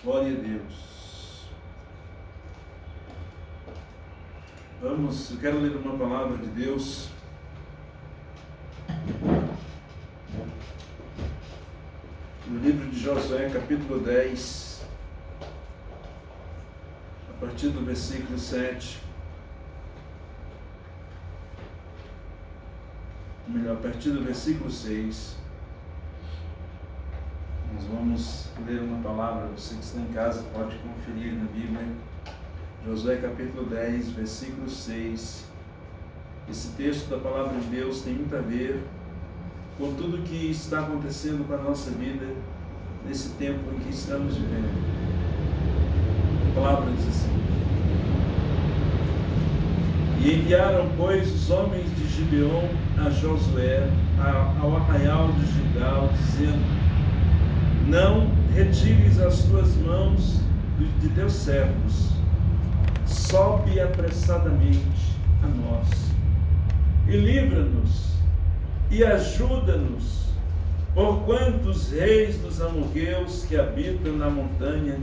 Glória a Deus. Eu quero ler uma palavra de Deus. No livro de Josué, capítulo 10, a partir do versículo 7. Melhor, a partir do versículo 6. Nós vamos ler uma palavra. Você que está em casa pode conferir na Bíblia. Josué capítulo 10, versículo 6. Esse texto da palavra de Deus tem muito a ver com tudo o que está acontecendo com a nossa vida nesse tempo em que estamos vivendo. A palavra diz assim: E enviaram, pois, os homens de Gibeon a Josué, ao arraial de Gilgal, dizendo: Não retires as tuas mãos de teus servos, sobe apressadamente a nós, e livra-nos, e ajuda-nos, porquanto os reis dos amorreus que habitam na montanha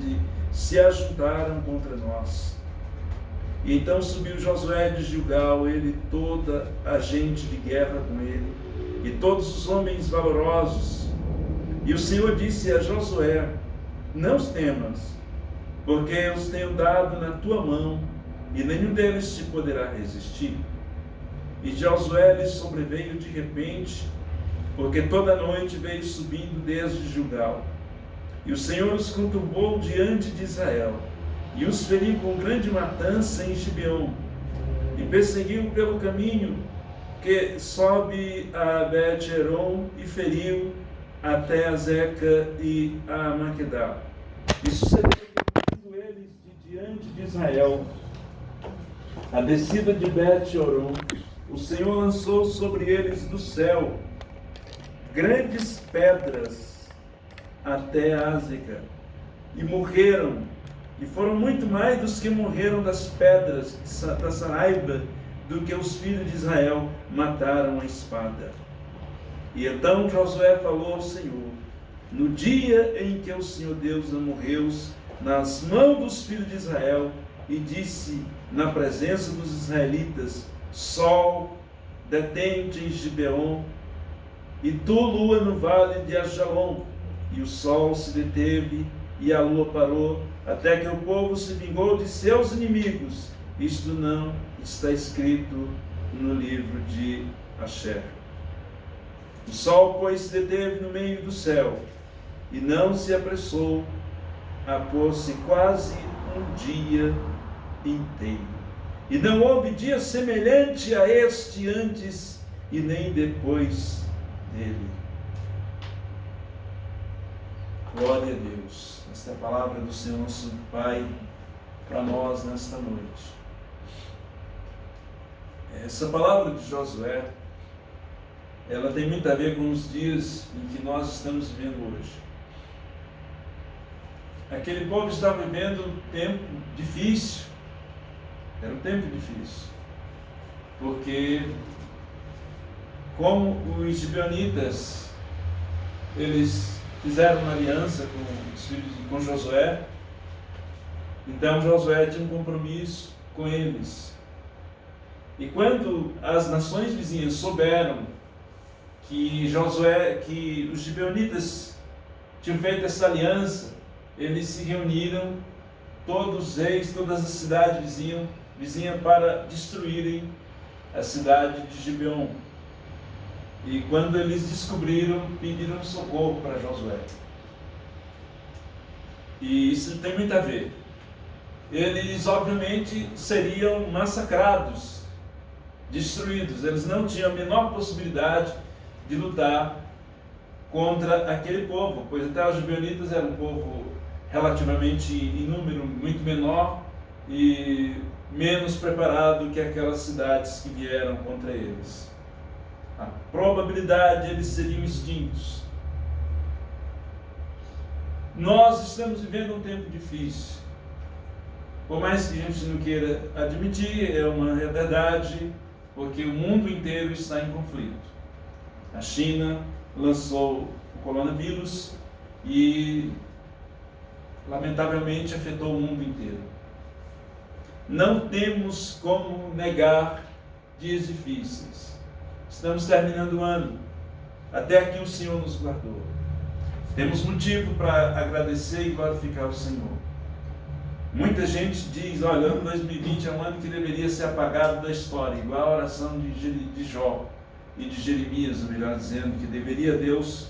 se ajuntaram contra nós. E então subiu Josué de Gilgal, ele e toda a gente de guerra com ele, e todos os homens valorosos. E o Senhor disse a Josué: Não os temas, porque eu os tenho dado na tua mão, e nenhum deles te poderá resistir. E Josué lhe sobreveio de repente, porque toda noite veio subindo desde Gilgal. E o Senhor os conturbou diante de Israel, e os feriu com grande matança em Gibeon, e perseguiu pelo caminho que sobe a Bet-Heron, e feriu até a Zeca e a Maquedá. E sucedeu que, vindo eles de diante de Israel a descida de Bet-Horon, o Senhor lançou sobre eles do céu grandes pedras até Ázeca, e morreram, e foram muito mais dos que morreram das pedras da Saraiba, do que os filhos de Israel mataram a espada. E então Josué falou ao Senhor, no dia em que o Senhor Deus amorreus nas mãos dos filhos de Israel, e disse na presença dos israelitas: Sol, detente em Gibeon, e tu, lua, no vale de Ajalon. E o sol se deteve, e a lua parou, até que o povo se vingou de seus inimigos. Isto não está escrito no livro de Asher. O sol, pois, se deteve no meio do céu, e não se apressou a pôr-se quase um dia inteiro. E não houve dia semelhante a este antes e nem depois dele. Glória a Deus. Esta é a palavra do Senhor nosso Pai para nós nesta noite. Essa palavra de Josué, ela tem muito a ver com os dias em que nós estamos vivendo hoje. Aquele povo estava vivendo um tempo difícil. Era um tempo difícil. Porque, como os gibeonitas, eles fizeram uma aliança com Josué, então Josué tinha um compromisso com eles. E quando as nações vizinhas souberam que os gibeonitas tinham feito essa aliança, eles se reuniram, todos os reis, todas as cidades vizinhas, para destruírem a cidade de Gibeon. E quando eles descobriram, pediram socorro para Josué. E isso tem muito a ver. Eles, obviamente, seriam massacrados, destruídos. Eles não tinham a menor possibilidade de lutar contra aquele povo, pois até os gibeonitas eram um povo relativamente em número muito menor e menos preparado que aquelas cidades que vieram contra eles. A probabilidade eles seriam extintos. Nós estamos vivendo um tempo difícil. Por mais que a gente não queira admitir, é uma verdade, porque o mundo inteiro está em conflito. A China lançou o coronavírus e lamentavelmente afetou o mundo inteiro. Não temos como negar dias difíceis. Estamos terminando o ano. Até aqui o Senhor nos guardou. Temos motivo para agradecer e glorificar o Senhor. Muita gente diz, olha, o ano 2020 é um ano que deveria ser apagado da história, igual a oração de Jó e de Jeremias, melhor dizendo, que deveria Deus...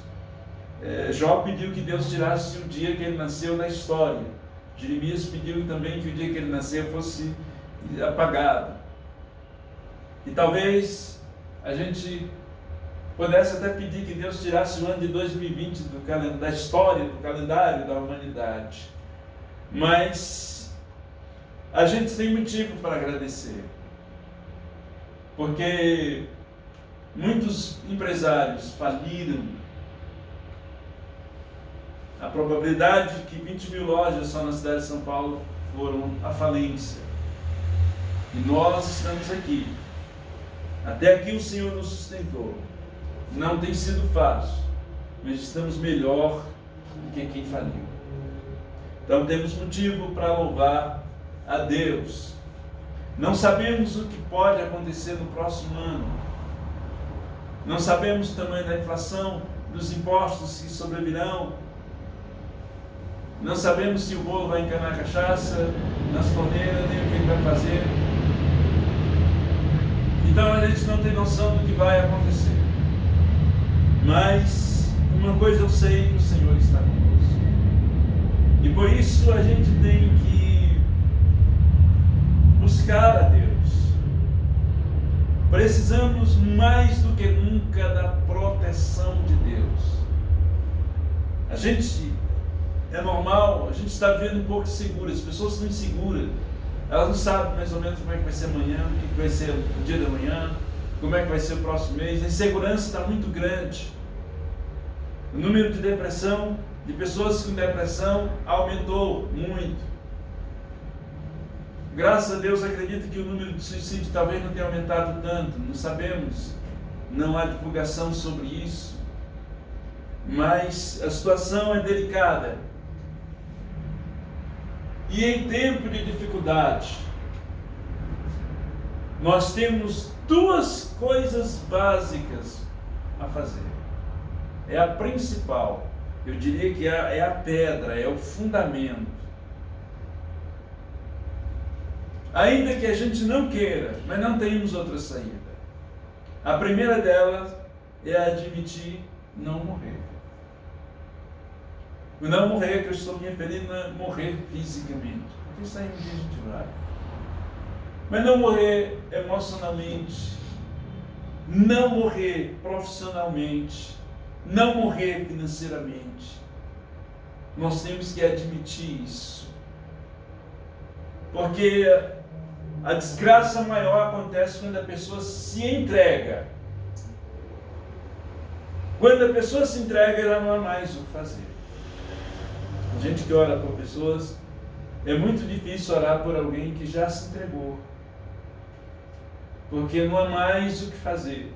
Jó pediu que Deus tirasse o dia que ele nasceu da história. Jeremias pediu também que o dia que ele nasceu fosse apagado. E talvez a gente pudesse até pedir que Deus tirasse o ano de 2020 da história, do calendário da humanidade. Mas a gente tem motivo para agradecer. Porque muitos empresários faliram. A probabilidade de que 20 mil lojas só na cidade de São Paulo foram à falência. E nós estamos aqui. Até aqui o Senhor nos sustentou. Não tem sido fácil, mas estamos melhor do que quem faliu. Então temos motivo para louvar a Deus. Não sabemos o que pode acontecer no próximo ano. Não sabemos o tamanho da inflação, dos impostos que sobrevirão. Não sabemos se o bolo vai encanar a cachaça nas torneiras, nem o que ele vai fazer. Então a gente não tem noção do que vai acontecer. Mas uma coisa eu sei, que o Senhor está conosco. E por isso a gente tem que buscar a Deus. Precisamos mais do que nunca da proteção de Deus. A gente... É normal, a gente está vivendo um pouco seguro, as pessoas estão inseguras, elas não sabem mais ou menos como é que vai ser amanhã, o que vai ser o dia da manhã, como é que vai ser o próximo mês. A insegurança está muito grande. O número de depressão, de pessoas com depressão, aumentou muito. Graças a Deus, acredito que o número de suicídio talvez não tenha aumentado tanto, não sabemos, não há divulgação sobre isso, mas a situação é delicada. E em tempo de dificuldade, nós temos duas coisas básicas a fazer. É a principal, eu diria que é a pedra, é o fundamento. Ainda que a gente não queira, mas não temos outra saída. A primeira delas é admitir não morrer. O não morrer, que eu estou me referindo, não é morrer fisicamente, porque isso aí um dia a gente vai. Mas não morrer emocionalmente, não morrer profissionalmente, não morrer financeiramente. Nós temos que admitir isso. Porque a desgraça maior acontece quando a pessoa se entrega. Quando a pessoa se entrega, ela não há mais o que fazer. A gente que ora por pessoas, é muito difícil orar por alguém que já se entregou. Porque não há mais o que fazer.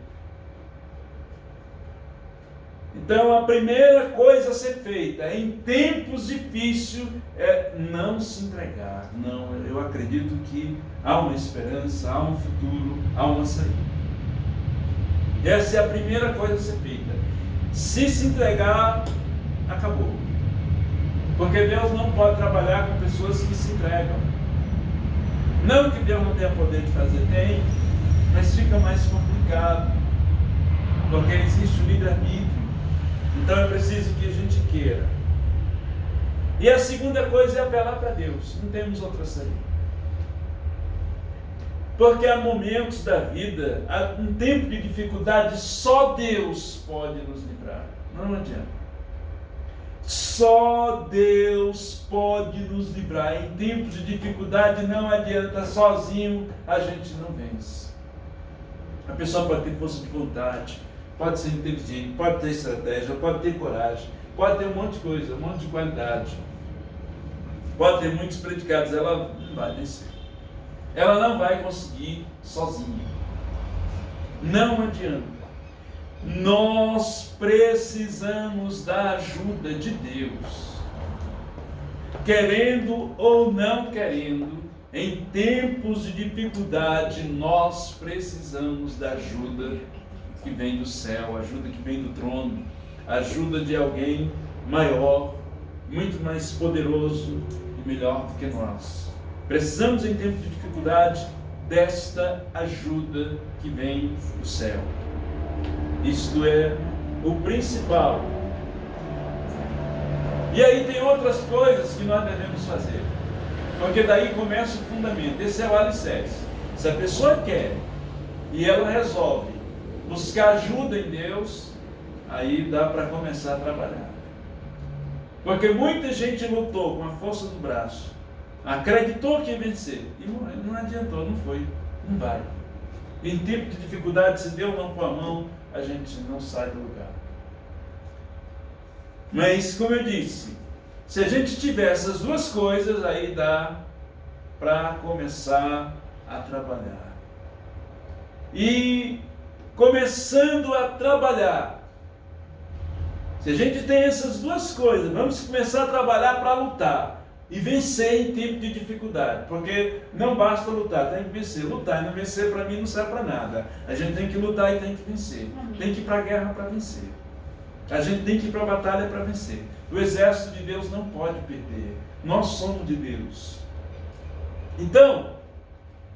Então a primeira coisa a ser feita em tempos difíceis é não se entregar. Não, eu acredito que há uma esperança, há um futuro, há uma saída. Essa é a primeira coisa a ser feita. Se entregar, acabou. Porque Deus não pode trabalhar com pessoas que se entregam. Não que Deus não tenha poder de fazer, tem, mas fica mais complicado. Porque existe o livre-arbítrio. Então é preciso que a gente queira. E a segunda coisa é apelar para Deus. Não temos outra saída. Porque há momentos da vida, há um tempo de dificuldade, só Deus pode nos livrar. Não adianta. Só Deus pode nos livrar. Em tempos de dificuldade não adianta, sozinho a gente não vence. A pessoa pode ter força de vontade, pode ser inteligente, pode ter estratégia, pode ter coragem, pode ter um monte de coisa, um monte de qualidade, pode ter muitos predicados, ela não vai vencer. Ela não vai conseguir sozinha. Não adianta. Nós precisamos da ajuda de Deus. querendo ou não querendo, em tempos de dificuldade, nós precisamos da ajuda que vem do céu, ajuda que vem do trono, ajuda de alguém maior, muito mais poderoso e melhor do que nós. Precisamos, em tempos de dificuldade, desta ajuda que vem do céu. Isto é o principal. E aí tem outras coisas que nós devemos fazer, porque daí começa o fundamento. Esse é o alicerce. Se a pessoa quer e ela resolve buscar ajuda em Deus, aí dá para começar a trabalhar. Porque muita gente lutou com a força do braço, acreditou que ia vencer, e não adiantou, não foi, não vai. Em tempo de dificuldade, se Deus não pôr a mão, a gente não sai do lugar. Mas, como eu disse, se a gente tiver essas duas coisas, aí dá para começar a trabalhar. E começando a trabalhar, se a gente tem essas duas coisas, vamos começar a trabalhar para lutar e vencer em tempo de dificuldade, porque não basta lutar, tem que vencer. Lutar e não vencer, para mim, não serve para nada. A gente tem que lutar e tem que vencer. Tem que ir para a guerra para vencer. A gente tem que ir para a batalha para vencer. O exército de Deus não pode perder. Nós somos de Deus. Então,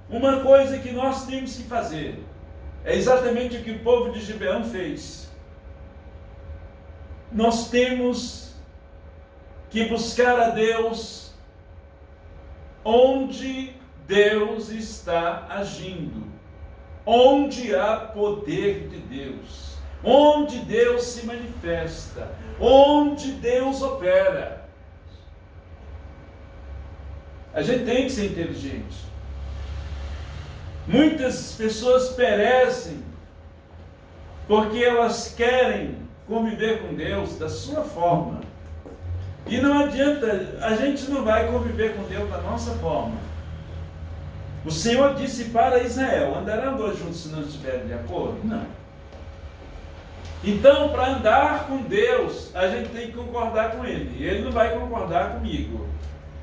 uma coisa que nós temos que fazer é exatamente o que o povo de Gibeão fez. Nós temos que buscar a Deus onde Deus está agindo, onde há poder de Deus, onde Deus se manifesta, onde Deus opera. A gente tem que ser inteligente. Muitas pessoas perecem porque elas querem conviver com Deus da sua forma. E não adianta, a gente não vai conviver com Deus da nossa forma. O Senhor disse para Israel: andarão dois juntos se não estiverem de acordo? Não. Então, para andar com Deus, a gente tem que concordar com Ele. E Ele não vai concordar comigo,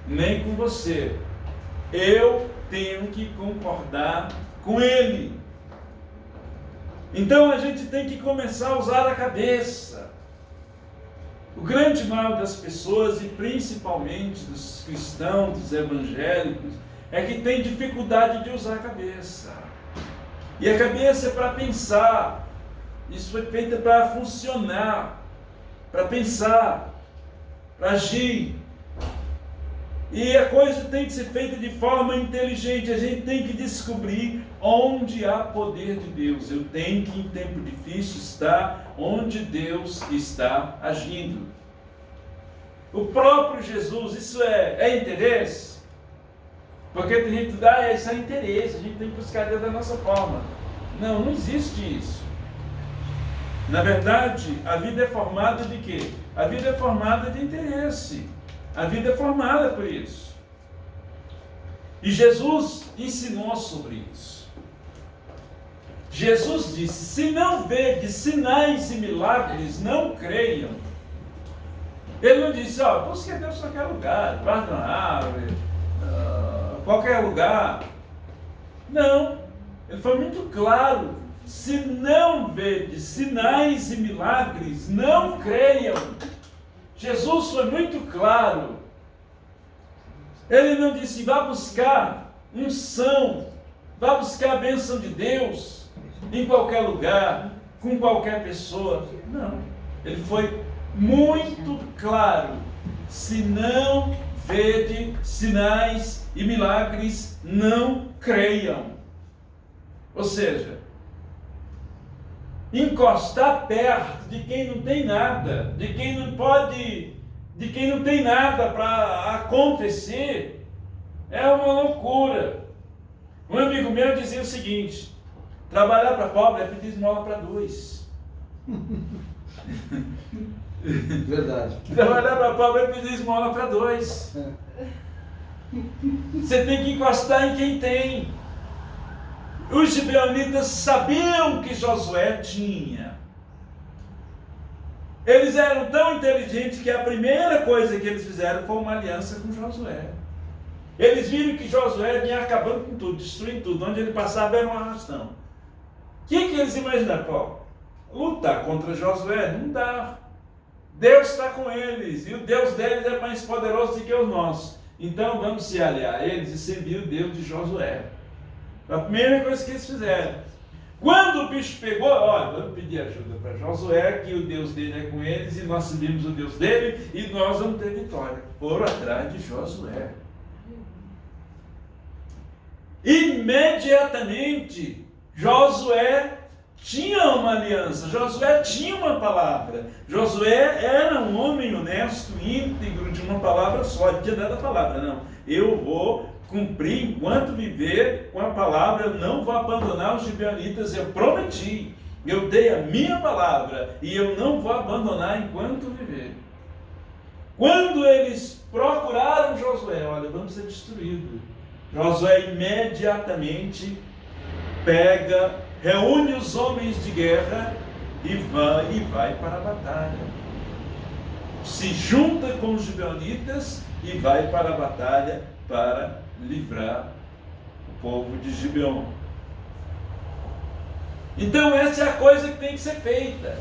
nem com você. Eu tenho que concordar com Ele. Então, a gente tem que começar a usar a cabeça. O grande mal das pessoas, e principalmente dos cristãos, dos evangélicos, é que tem dificuldade de usar a cabeça. E a cabeça é para pensar. Isso foi feito para funcionar, para pensar, para agir. E a coisa tem que ser feita de forma inteligente. A gente tem que descobrir onde há poder de Deus. Eu tenho que, em tempo difícil, estar onde Deus está agindo. O próprio Jesus, isso é interesse? Porque tem gente que dá, isso é interesse, a gente tem que buscar Deus da nossa forma. Não, não existe isso. Na verdade, a vida é formada de quê? A vida é formada de interesse. A vida é formada por isso. E Jesus ensinou sobre isso. Jesus disse: se não vedes sinais e milagres, não creiam. Ele não disse: busque a Deus em qualquer lugar, debaixo de uma árvore, qualquer lugar. Não. Ele foi muito claro: se não vedes sinais e milagres, não creiam. Jesus foi muito claro. Ele não disse: vá buscar unção, vá buscar a bênção de Deus em qualquer lugar, com qualquer pessoa. Não. Ele foi muito claro: se não vede sinais e milagres, não creiam. Ou seja, encostar perto de quem não tem nada, de quem não pode, de quem não tem nada para acontecer, é uma loucura. Um amigo meu dizia o seguinte: trabalhar para pobre é pedir esmola para dois. Verdade. Trabalhar para pobre é pedir esmola para dois. Você tem que encostar em quem tem. Os gibeonitas sabiam que Josué tinha. Eles eram tão inteligentes que a primeira coisa que eles fizeram foi uma aliança com Josué. Eles viram que Josué vinha acabando com tudo, destruindo tudo. Onde ele passava era um arrastão. O que eles imaginaram? Pô, lutar contra Josué não dá. Deus está com eles. E o Deus deles é mais poderoso do que o nosso. Então vamos se aliar a eles e servir o Deus de Josué. A primeira coisa que eles fizeram. Quando o bicho pegou, olha, vamos pedir ajuda para Josué, que o Deus dele é com eles, e nós servimos o Deus dele, e nós vamos ter vitória. Foram atrás de Josué. Imediatamente, Josué tinha uma aliança, Josué tinha uma palavra. Josué era um homem honesto, íntegro, de uma palavra só. Ele tinha dado a palavra, não. Eu vou cumprir enquanto viver com a palavra, eu não vou abandonar os gibeonitas, eu prometi. Eu dei a minha palavra e eu não vou abandonar enquanto viver. Quando eles procuraram Josué, olha, vamos ser destruídos. Josué imediatamente pega, reúne os homens de guerra e vai para a batalha. Se junta com os gibeonitas e vai para a batalha para livrar o povo de Gibeon. Então essa é a coisa que tem que ser feita.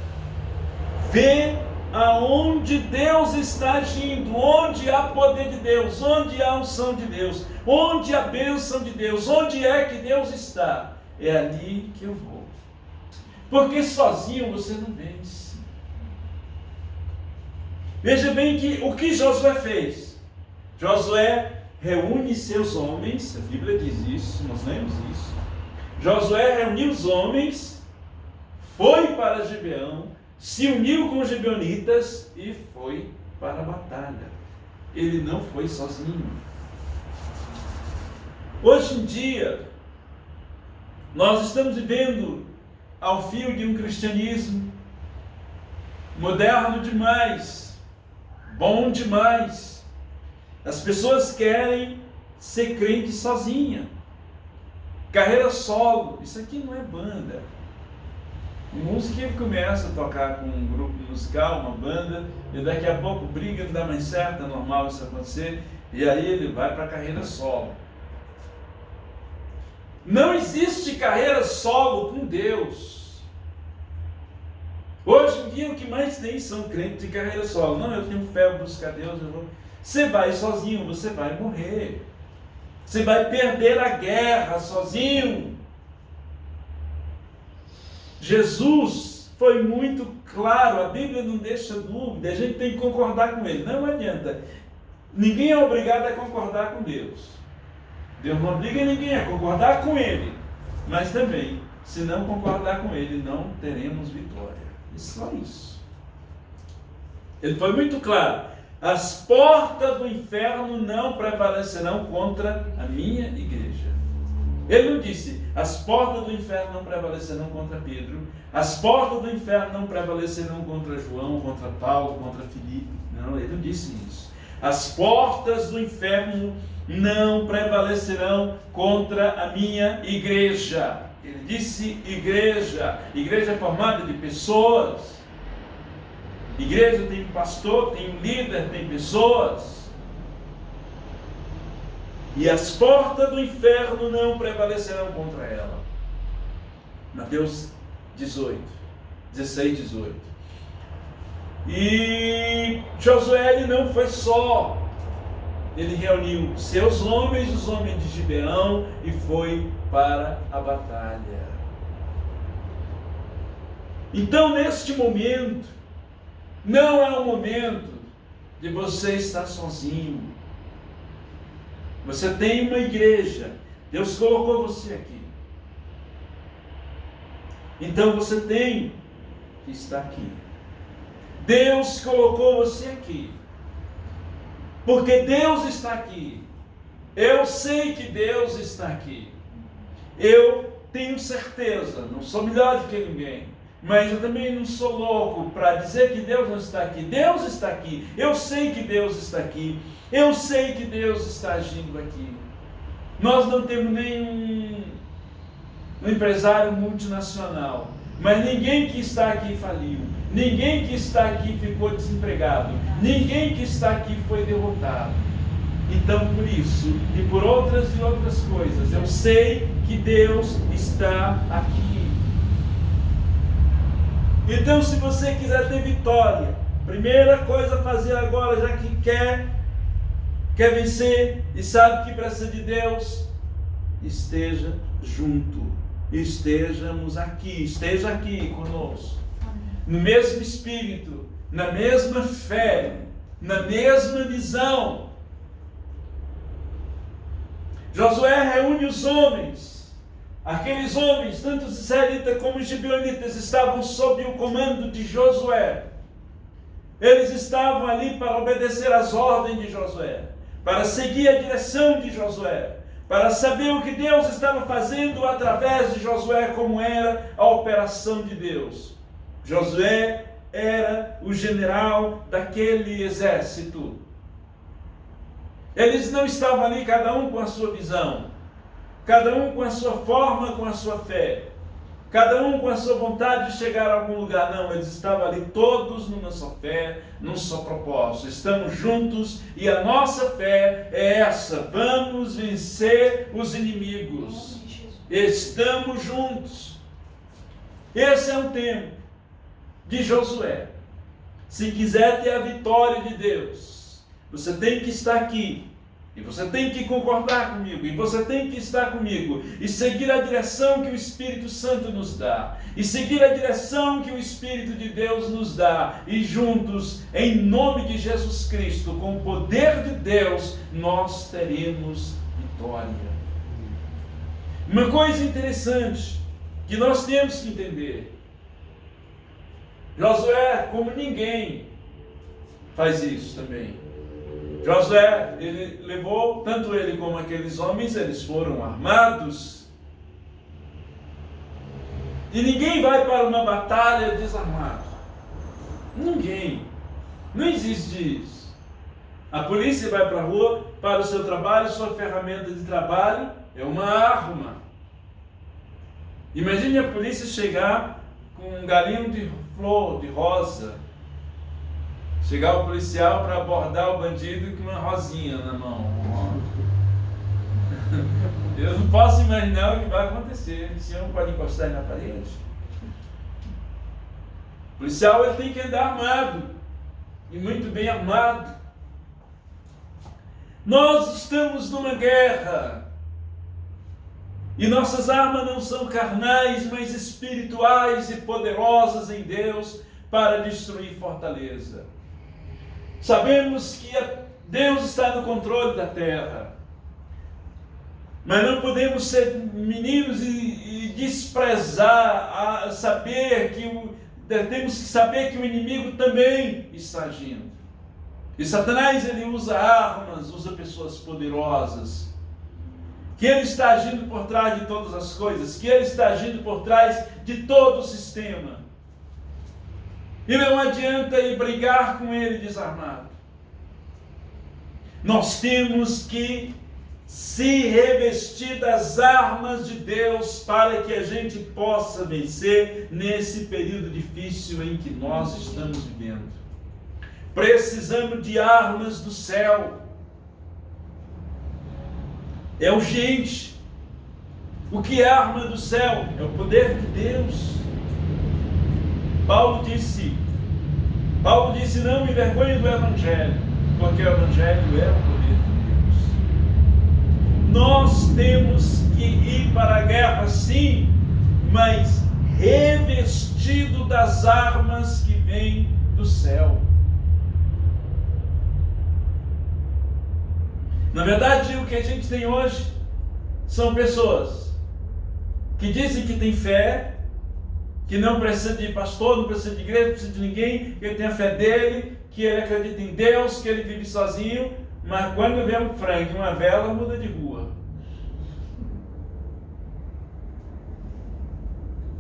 Ver aonde Deus está agindo, onde há poder de Deus, onde há unção de Deus, onde há bênção de Deus, onde é que Deus está. É ali que eu vou. Porque sozinho você não vence. Veja bem que o que Josué fez. Josué reúne seus homens, a Bíblia diz isso, nós lemos isso. Josué reuniu os homens, foi para Gibeão, se uniu com os gibeonitas e foi para a batalha. Ele não foi sozinho. Hoje em dia, nós estamos vivendo ao fio de um cristianismo moderno demais, bom demais. As pessoas querem ser crente sozinha. Carreira solo. Isso aqui não é banda. Em música ele começa a tocar com um grupo musical, uma banda, e daqui a pouco briga, não dá mais certo, é normal isso acontecer, e aí ele vai para a carreira solo. Não existe carreira solo com Deus. Hoje em dia o que mais tem são crentes de carreira solo. Não, eu tenho fé, eu vou buscar Deus, eu vou... Você vai sozinho, você vai morrer. Você vai perder a guerra sozinho. Jesus foi muito claro, a Bíblia não deixa dúvida, a gente tem que concordar com ele. Não adianta. Ninguém é obrigado a concordar com Deus. Deus não obriga ninguém a concordar com ele. Mas também, se não concordar com ele, não teremos vitória. É só isso. Ele foi muito claro. As portas do inferno não prevalecerão contra a minha igreja. Ele não disse, as portas do inferno não prevalecerão contra Pedro, as portas do inferno não prevalecerão contra João, contra Paulo, contra Filipe. Não, ele não disse isso. As portas do inferno não prevalecerão contra a minha igreja. Ele disse igreja. Igreja é formada de pessoas. Igreja tem pastor, tem líder, tem pessoas. E as portas do inferno não prevalecerão contra ela. Mateus 16, 18. E Josué ele não foi só. Ele reuniu seus homens, os homens de Gibeão, e foi para a batalha. Então, neste momento, não é o momento de você estar sozinho. Você tem uma igreja. Deus colocou você aqui. Então você tem que estar aqui. Deus colocou você aqui. Porque Deus está aqui. Eu sei que Deus está aqui. Eu tenho certeza, não sou melhor do que ninguém. Mas eu também não sou louco para dizer que Deus não está aqui. Deus está aqui. Eu sei que Deus está aqui. Eu sei que Deus está agindo aqui. Nós não temos nenhum empresário multinacional. Mas ninguém que está aqui faliu. Ninguém que está aqui ficou desempregado. Ninguém que está aqui foi derrotado. Então, por isso e por outras e outras coisas, eu sei que Deus está aqui. Então, se você quiser ter vitória, primeira coisa a fazer agora, já que quer vencer e sabe que precisa de Deus, esteja junto, estejamos aqui, esteja aqui conosco, no mesmo espírito, na mesma fé, na mesma visão. Josué reúne os homens, aqueles homens, tanto os israelitas como os gibeonitas, estavam sob o comando de Josué. Eles estavam ali para obedecer às ordens de Josué, para seguir a direção de Josué, para saber o que Deus estava fazendo através de Josué, como era a operação de Deus. Josué era o general daquele exército. Eles não estavam ali, cada um com a sua visão, cada um com a sua forma, com a sua fé, cada um com a sua vontade de chegar a algum lugar. Não, eles estavam ali todos numa só fé, num só propósito. Estamos juntos e a nossa fé é essa: vamos vencer os inimigos. Estamos juntos. Esse é o tempo de Josué. Se quiser ter a vitória de Deus, você tem que estar aqui, e você tem que concordar comigo, e você tem que estar comigo, e seguir a direção que o Espírito Santo nos dá, e seguir a direção que o Espírito de Deus nos dá, e juntos, em nome de Jesus Cristo, com o poder de Deus, nós teremos vitória. Uma coisa interessante, que nós temos que entender: Josué, como ninguém, faz isso também. Josué, ele levou, tanto ele como aqueles homens, eles foram armados. E ninguém vai para uma batalha desarmado. Ninguém. Não existe isso. A polícia vai para a rua, para o seu trabalho, sua ferramenta de trabalho é uma arma. Imagine a polícia chegar com um galinho de flor, de rosa. Chegar o policial para abordar o bandido com uma rosinha na mão. Eu não posso imaginar o que vai acontecer. Esse homem pode encostar na parede. O policial, ele tem que andar armado, e muito bem armado. Nós estamos numa guerra, e nossas armas não são carnais, mas espirituais e poderosas em Deus para destruir fortaleza. Sabemos que Deus está no controle da terra, mas não podemos ser meninos e desprezar, temos que saber que o inimigo também está agindo. E Satanás, ele usa armas, usa pessoas poderosas, que ele está agindo por trás de todas as coisas, que ele está agindo por trás de todo o sistema. E não adianta ir brigar com ele desarmado. Nós temos que se revestir das armas de Deus para que a gente possa vencer nesse período difícil em que nós estamos vivendo. Precisamos de armas do céu. É urgente. O que é arma do céu? É o poder de Deus. Paulo disse, não me envergonhe do Evangelho, porque o Evangelho é o poder de Deus. Nós temos que ir para a guerra, sim, mas revestido das armas que vêm do céu. Na verdade, o que a gente tem hoje são pessoas que dizem que têm fé, que não precisa de pastor, não precisa de igreja, não precisa de ninguém, que ele tem a fé dele, que ele acredita em Deus, que ele vive sozinho, mas quando vê um frango e uma vela, muda de rua.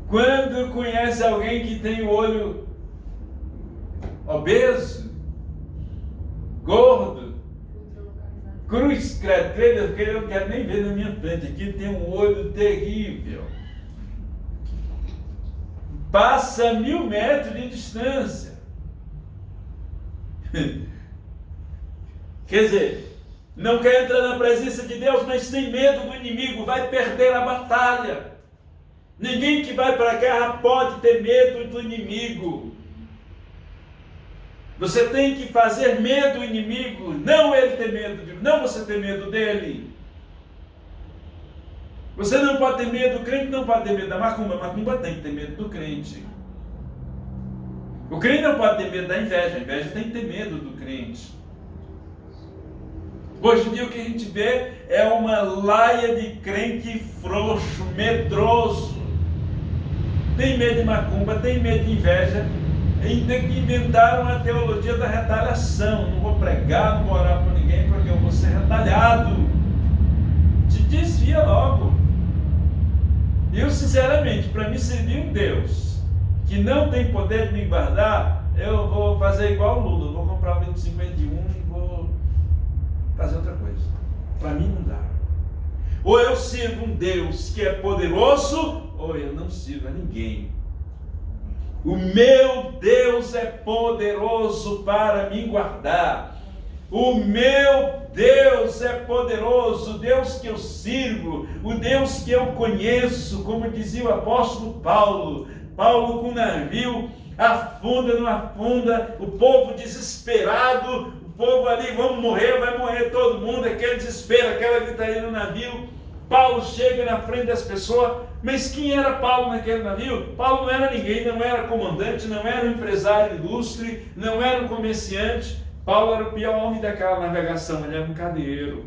Quando conhece alguém que tem o olho obeso, gordo, cruz, credo, porque eu não quero nem ver na minha frente, aqui tem um olho terrível. passa a 1000 metros de distância. Quer dizer, não quer entrar na presença de Deus, mas tem medo do inimigo, vai perder a batalha. Ninguém que vai para a guerra pode ter medo do inimigo. Você tem que fazer medo do inimigo, não ele ter medo, não você ter medo dele. Você não pode ter medo, o crente não pode ter medo da macumba, a macumba tem que ter medo do crente. O crente não pode ter medo da inveja, a inveja tem que ter medo do crente. Hoje em dia o que a gente vê é uma laia de crente frouxo, medroso. Tem medo de macumba, tem medo de inveja. Inventaram a teologia da retaliação. Não vou pregar, não vou orar por ninguém porque eu vou ser retalhado. Te desvia logo. Eu sinceramente, para mim servir um Deus que não tem poder de me guardar, eu vou fazer igual o Lula. Eu vou comprar o 2521 e vou fazer outra coisa. Para mim não dá. Ou eu sirvo um Deus que é poderoso, ou eu não sirvo a ninguém. O meu Deus é poderoso para me guardar. O meu Deus é poderoso, o Deus que eu sirvo, o Deus que eu conheço, como dizia o apóstolo Paulo. Paulo com o navio, afunda, não afunda, o povo desesperado, o povo ali, vamos morrer, vai morrer todo mundo, aquele desespero, aquela gritaria no navio. Paulo chega na frente das pessoas, mas quem era Paulo naquele navio? Paulo não era ninguém, não era comandante, não era um empresário ilustre, não era um comerciante. Paulo era o pior homem daquela navegação, ele era um cadeiro.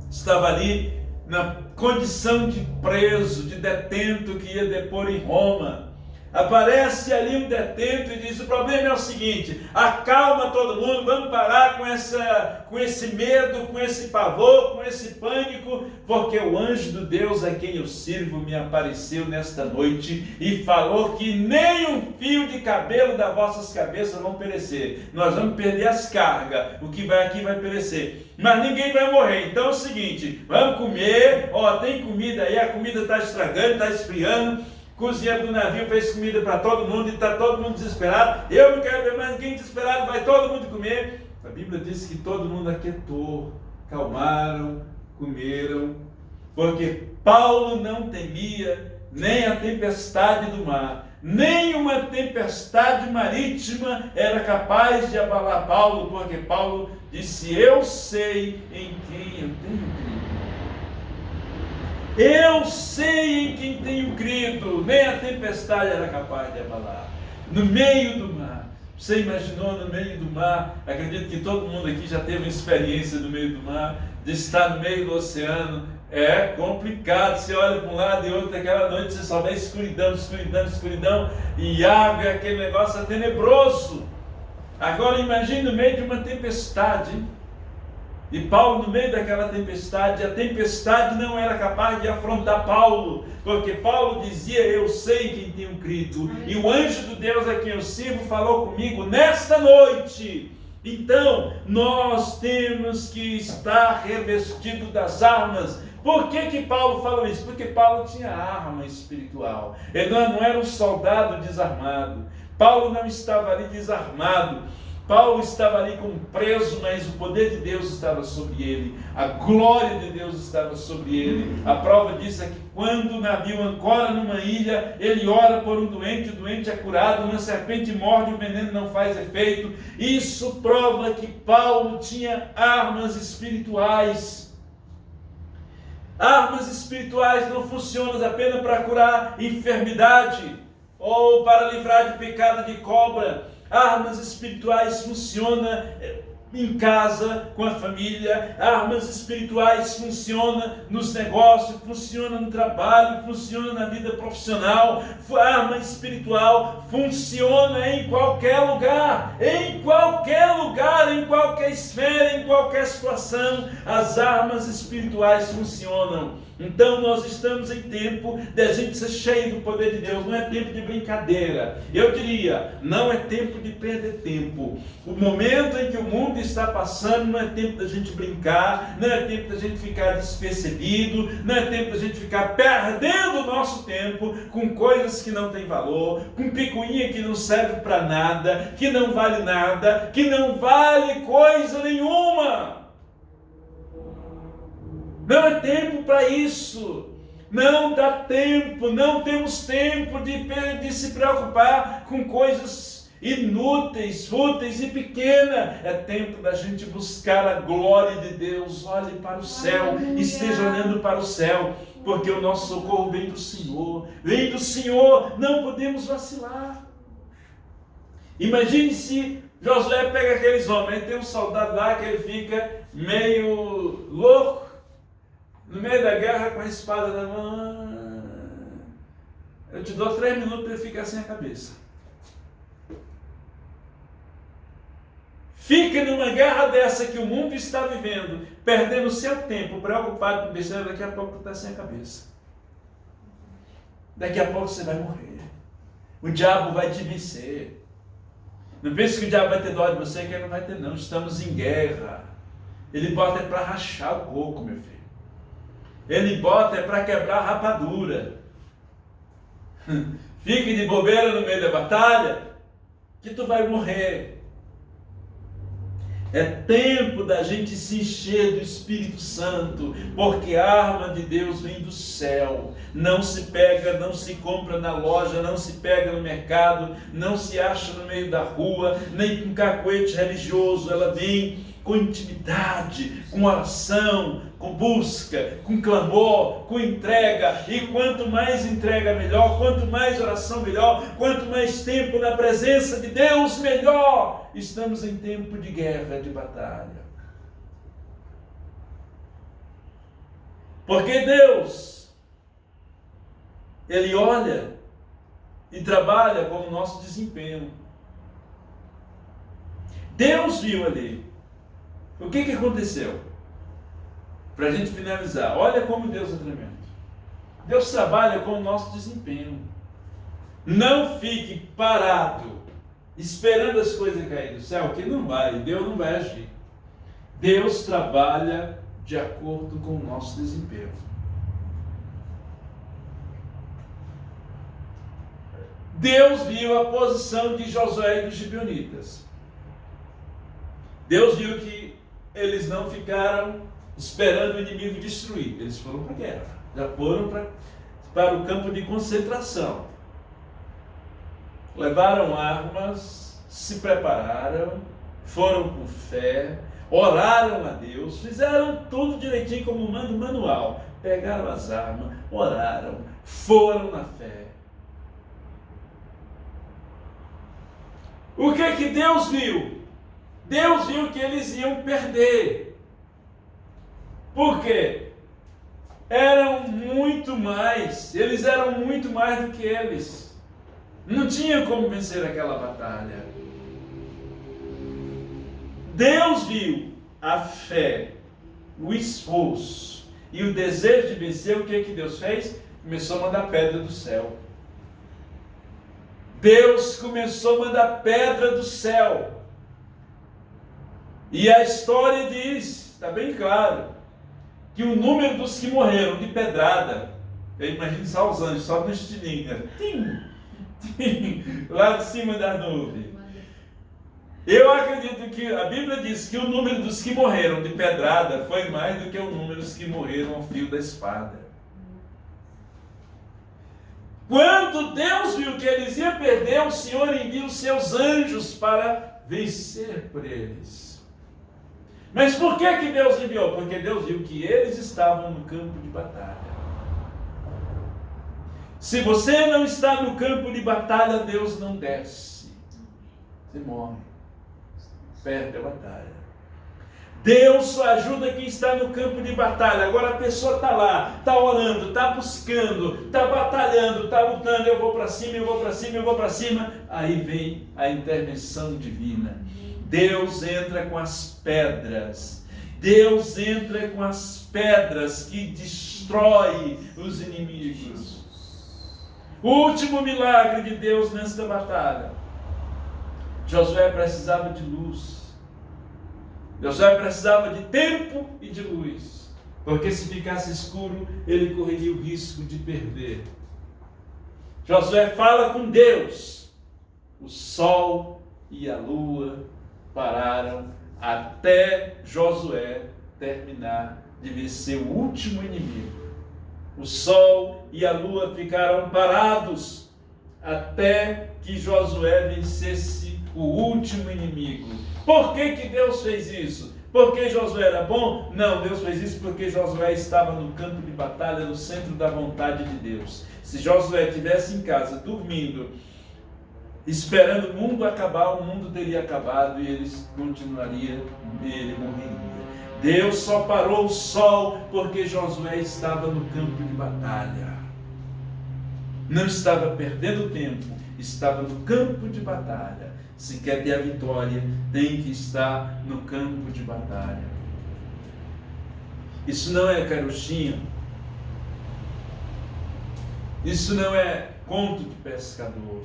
Estava ali na condição de preso, de detento que ia depor em Roma. Aparece ali um detento e diz: o problema é o seguinte, acalma todo mundo, vamos parar com esse medo, com esse pavor, com esse pânico, porque o anjo do Deus a quem eu sirvo me apareceu nesta noite e falou que nem um fio de cabelo das vossas cabeças vão perecer. Nós vamos perder as cargas, o que vai aqui vai perecer, mas ninguém vai morrer. Então é o seguinte, vamos comer, ó, tem comida aí, a comida está estragando, está esfriando. O cozinheiro do navio fez comida para todo mundo e está todo mundo desesperado. Eu não quero ver mais ninguém desesperado, vai todo mundo comer. A Bíblia diz que todo mundo aquietou, calmaram, comeram, porque Paulo não temia nem a tempestade do mar, nem uma tempestade marítima era capaz de abalar Paulo, porque Paulo disse: eu sei em quem eu tenho crido. Eu sei em quem tenho crido, nem a tempestade era capaz de abalar. No meio do mar, você imaginou no meio do mar? Acredito que todo mundo aqui já teve uma experiência no meio do mar, de estar no meio do oceano. É complicado, você olha para um lado e outro, aquela noite você só vê escuridão, escuridão, escuridão, e água, aquele negócio é tenebroso. Agora imagine no meio de uma tempestade. E Paulo, no meio daquela tempestade, a tempestade não era capaz de afrontar Paulo, porque Paulo dizia: eu sei quem tenho crido, e o anjo do Deus a quem eu sirvo falou comigo nesta noite. Então, nós temos que estar revestido das armas. Por que Paulo falou isso? Porque Paulo tinha arma espiritual, ele não era um soldado desarmado. Paulo não estava ali desarmado. Paulo estava ali como preso, mas o poder de Deus estava sobre ele, a glória de Deus estava sobre ele. A prova disso é que quando o navio ancora numa ilha, ele ora por um doente, o doente é curado, uma serpente morde, o veneno não faz efeito. Isso prova que Paulo tinha armas espirituais. Armas espirituais não funcionam apenas para curar enfermidade ou para livrar de picada de cobra. Armas espirituais funcionam em casa, com a família. Armas espirituais funcionam nos negócios, funcionam no trabalho, funcionam na vida profissional. Arma espiritual funciona em qualquer lugar, em qualquer esfera, em qualquer situação. As armas espirituais funcionam. Então nós estamos em tempo de a gente ser cheio do poder de Deus, não é tempo de brincadeira. Eu diria, não é tempo de perder tempo. O momento em que o mundo está passando, não é tempo da gente brincar, não é tempo da gente ficar despercebido, não é tempo da gente ficar perdendo o nosso tempo com coisas que não têm valor, com picuinha que não serve para nada, que não vale nada, que não vale coisa nenhuma. Não é tempo para isso. Não dá tempo, não temos tempo de se preocupar com coisas inúteis, fúteis e pequenas. É tempo da gente buscar a glória de Deus. Olhe para o céu, esteja olhando para o céu, porque o nosso socorro vem do Senhor. Vem do Senhor, não podemos vacilar. Imagine se Josué pega aqueles homens, tem um soldado lá que ele fica meio louco, no meio da guerra com a espada na mão. Eu te dou 3 minutos para ele ficar sem a cabeça. Fica numa guerra dessa que o mundo está vivendo, perdendo seu tempo, preocupado com besteira, daqui a pouco tu está sem a cabeça. Daqui a pouco você vai morrer. O diabo vai te vencer. Não pense que o diabo vai ter dó de você, que ele não vai ter não. Estamos em guerra. Ele bota é para rachar o coco, meu filho. Ele bota é para quebrar a rapadura. Fique de bobeira no meio da batalha, que tu vai morrer. É tempo da gente se encher do Espírito Santo, porque a arma de Deus vem do céu. Não se pega, não se compra na loja, não se pega no mercado, não se acha no meio da rua, nem com cacuete religioso. Ela vem com intimidade, com oração, com busca, com clamor, com entrega. E quanto mais entrega, melhor. Quanto mais oração, melhor. Quanto mais tempo na presença de Deus, melhor. Estamos em tempo de guerra, de batalha. Porque Deus, Ele olha e trabalha com o nosso desempenho. Deus viu ali. O que aconteceu? Para a gente finalizar, olha como Deus é tremendo. Deus trabalha com o nosso desempenho. Não fique parado, esperando as coisas caírem do céu, que não vai, Deus não vai agir. Deus trabalha de acordo com o nosso desempenho. Deus viu a posição de Josué e dos gibeonitas. Deus viu que eles não ficaram esperando o inimigo destruir. Eles foram para a guerra. Já foram para o campo de concentração. Levaram armas, se prepararam, foram com fé, oraram a Deus, fizeram tudo direitinho como manda o manual. Pegaram as armas, oraram, foram na fé. O que Deus viu? Deus viu que eles iam perder. Por quê? Eles eram muito mais do que eles. Não tinha como vencer aquela batalha. Deus viu a fé, o esforço e o desejo de vencer. O que Deus fez? Começou a mandar pedra do céu. Deus começou a mandar pedra do céu. E a história diz, está bem claro, que o número dos que morreram de pedrada, eu imagino só os anjos, só no estilinho, né? Lá de cima da nuvem. Eu acredito que a Bíblia diz que o número dos que morreram de pedrada foi mais do que o número dos que morreram ao fio da espada. Quando Deus viu que eles iam perder, o Senhor enviou os seus anjos para vencer por eles. Mas por que Deus enviou? Porque Deus viu que eles estavam no campo de batalha. Se você não está no campo de batalha, Deus não desce. Você morre. Perde a batalha. Deus só ajuda quem está no campo de batalha. Agora a pessoa está lá, está orando, está buscando, está batalhando, está lutando. Eu vou para cima, eu vou para cima, eu vou para cima. Aí vem a intervenção divina. Deus entra com as pedras. Deus entra com as pedras que destrói os inimigos. O último milagre de Deus nesta batalha. Josué precisava de luz. Josué precisava de tempo e de luz, porque se ficasse escuro, ele correria o risco de perder. Josué fala com Deus. O sol e a lua pararam até Josué terminar de vencer o último inimigo. O sol e a lua ficaram parados até que Josué vencesse o último inimigo. Por que Deus fez isso? Porque Josué era bom? Não, Deus fez isso porque Josué estava no campo de batalha, no centro da vontade de Deus. Se Josué estivesse em casa, dormindo, esperando o mundo acabar, o mundo teria acabado e ele morreria. Deus só parou o sol porque Josué estava no campo de batalha. Não estava perdendo tempo, estava no campo de batalha. Se quer ter a vitória, tem que estar no campo de batalha. Isso não é carochinha. Isso não é conto de pescador.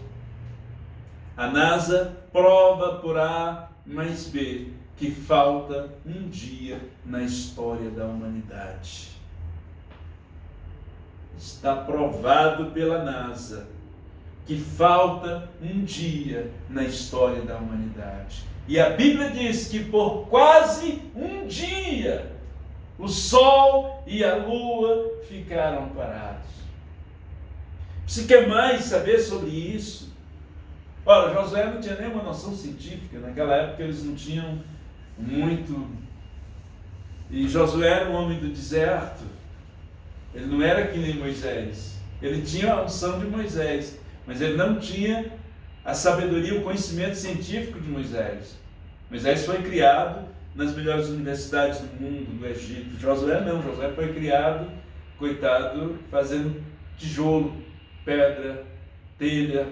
A NASA prova por A mais B que falta um dia na história da humanidade. Está provado pela NASA que falta um dia na história da humanidade. E a Bíblia diz que por quase um dia o sol e a lua ficaram parados. Você quer mais saber sobre isso? Ora, Josué não tinha nenhuma noção científica. Naquela época eles não tinham muito. E Josué era um homem do deserto. Ele não era que nem Moisés. Ele tinha a unção de Moisés, mas ele não tinha a sabedoria, o conhecimento científico de Moisés. Moisés foi criado nas melhores universidades do mundo, do Egito. Josué não. Josué foi criado, coitado, fazendo tijolo, pedra, telha.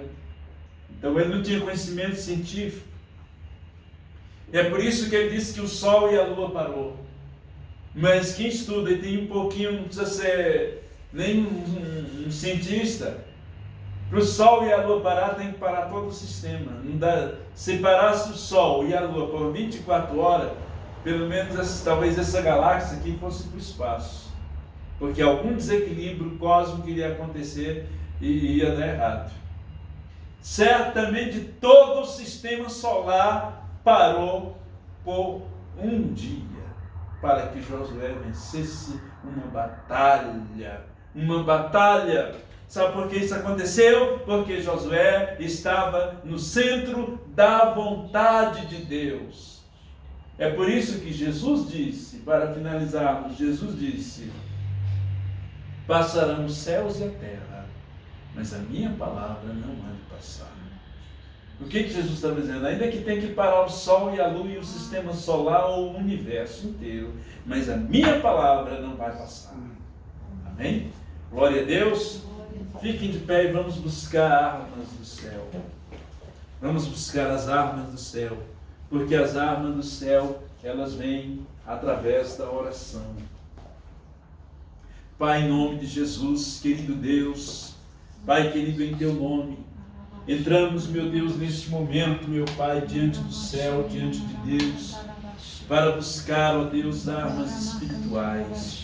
Então ele não tinha conhecimento científico. E é por isso que ele disse que o sol e a lua parou. Mas quem estuda e tem um pouquinho, não precisa ser nem um cientista. Para o sol e a lua parar, tem que parar todo o sistema. Não dá, se parasse o sol e a lua por 24 horas, pelo menos talvez essa galáxia aqui fosse para o espaço. Porque algum desequilíbrio cósmico iria acontecer e ia dar errado. Certamente todo o sistema solar parou por um dia para que Josué vencesse uma batalha. Uma batalha. Sabe por que isso aconteceu? Porque Josué estava no centro da vontade de Deus. É por isso que Jesus disse, para finalizarmos, Jesus disse: passarão os céus e a terra, mas a minha palavra não há de passar. O que Jesus está dizendo? Ainda que tem que parar o sol e a lua e o sistema solar ou o universo inteiro, mas a minha palavra não vai passar. Amém? Glória a Deus. Fiquem de pé e vamos buscar armas do céu. Vamos buscar as armas do céu, porque as armas do céu, elas vêm através da oração. Pai, em nome de Jesus, querido Deus, Pai querido, em Teu nome, entramos, meu Deus, neste momento, meu Pai, diante do céu, diante de Deus, para buscar, ó Deus, armas espirituais.